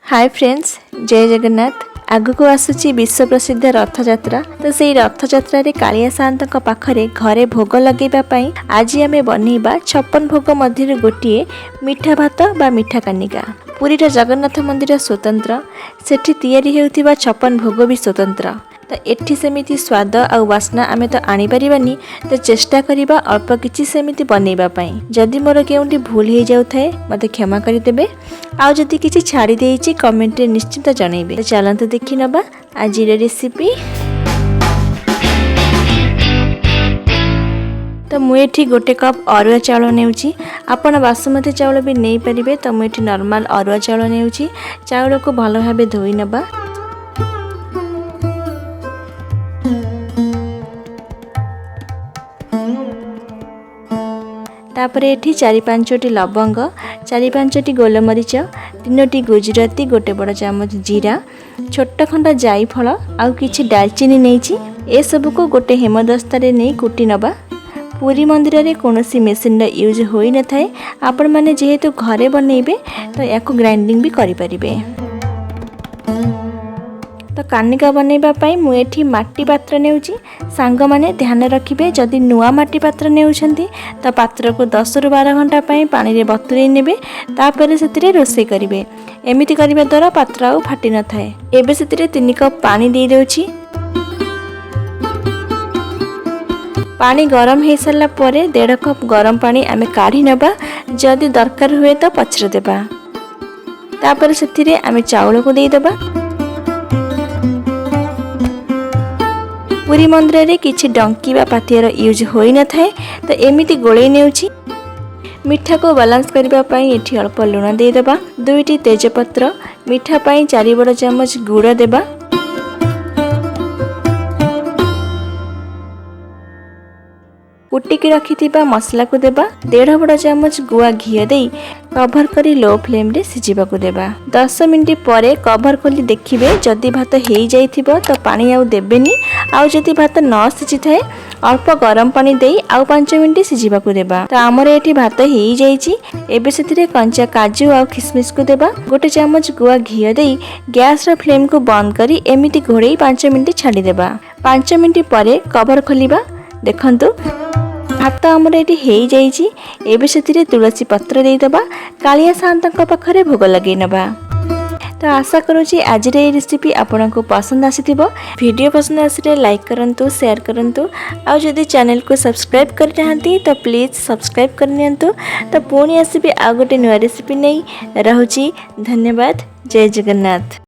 Hi friends, जय जगन्नाथ। आगक आसूची विश्व प्रसिद्ध रथ यात्रा। तो से रथ यात्रा रे कालिया साहंत पाखरे घरे भोग लगेबाई आज आम बनइबा 56 भोग मध्य गोटे मिठा भात बा मिठा कानिका। पुरीर जगन्नाथ मंदिर स्वतंत्र, सेठी तैयारी हेउथिबा 56 भोग भी स्वतंत्र। तो एठी सेमिति स्वाद आ वासना आमे तो आनी परिबानी, तो चेष्टा करिबा अल्प किछि सेमिति बनइबा पई। जदि मोर केउंटी भूल हे जाउ थाए मते क्षमा करि देबे, आ जदि किछि छाड़ी देइछि कमेंट रे निश्चित जणाइबे। तो चलंतु देखि नबा आज रेसिपी। तो मुझे गोटे कप अरुआ चाउल नेउची। आपण बासमती चाउल भी नहीं पारिबे। तो मुझे नॉर्मल अरुआ चाउल नेउची। चाउल को भल भाबे धोई नबा। तापर एठी 4-5टी लवंग, 4-5टी गोलमरीच, 3टी गुजराती, गोटे बड़ चामच जीरा, छोट खंड जायफल आउ किछि दालचीनी नेइछि। ए सब को गोटे हेमदस्ता रे नै कुटी नबा। पुरी मंदिर रे कोनोसी मेसिन यूज होई न थाए। आपण माने जेहेतु घरे बनइबे तो याको ग्राइंडिंग भी करि परिबे। तो कानिका बनइबा पई मु एठी माटी पात्र नेउची। सांग माने ध्यान रखिबे, जदि नुआ माटी पात्र नेउछंती तो पात्र को 10 रु 12 घंटा पई पानी रे बतुरई नेबे। तापर सेतिरे रोसई करिवे। एमिति करिबा द्वारा पात्र आ फाटी न थाए। एबे सेतिरे 3 कप पानी देई देउची। पानी गरम हो सारा पर 1.5 कप गरम पानी आमे काढ़ी नबा। जदि दरकार हुए तो पछरे देबा। तापर सेतिरे आमे चाउल को देई देबा। पुरी मंदिर रे किछि डंकी बा पातियर यूज होई न थाए। तो एमिति गोळेई नेउची। मिठा को बैलेंस करबा पई एठी अल्प लुण देई देबा। 2टी तेजपत्र, मिठा पई 4 बड़ चामच गुड़ देबा। कुटिकी रखिथिबा मसला को देबा। 1.5 बड़ चामच गुआ घी देई कवर करी लो फ्लेम रे सिझिबा को देबा। 10 मिनिट परे कवर खोली देखिबे। जदि भात हेई जाइथिबो तो पानी आउ देबेनी। आउ जदि भात न सिझि थाए अल्प गरम पानी देई आउ 5 मिनिट सिझिबा को देबा। तो हमर एठी भात हेई जाइछि। एबे सेतिरे कंचा काजू आउ किशमिश को देबा। गोटे चामच गुआ घी देई गैस रा फ्लेम को बंद करी एमिति घोड़ेई 5 मिनिट छाडी देबा। 5 मिनिट परे कवर खोलिबा। देखंतु भात आमर ये हो जाइए। एबे सेतिरे तुलसी पत्र दे दबा। कालिया साहंतक पाखरे भोग लगे नबा। तो आशा करुँची आज ये रेसिपी आपन को पसंद आसीथिबो। वीडियो पसंद आसिले लाइक करंतु, शेयर करंतु। आउ जदि चैनल को सब्सक्राइब कर नाहंती तो प्लीज सब्सक्राइब कर नियंतु। तो पुणी आसीबे आ गोटे नुआ रेसिपी नहीं। रहुची। धन्यवाद। जय जगन्नाथ।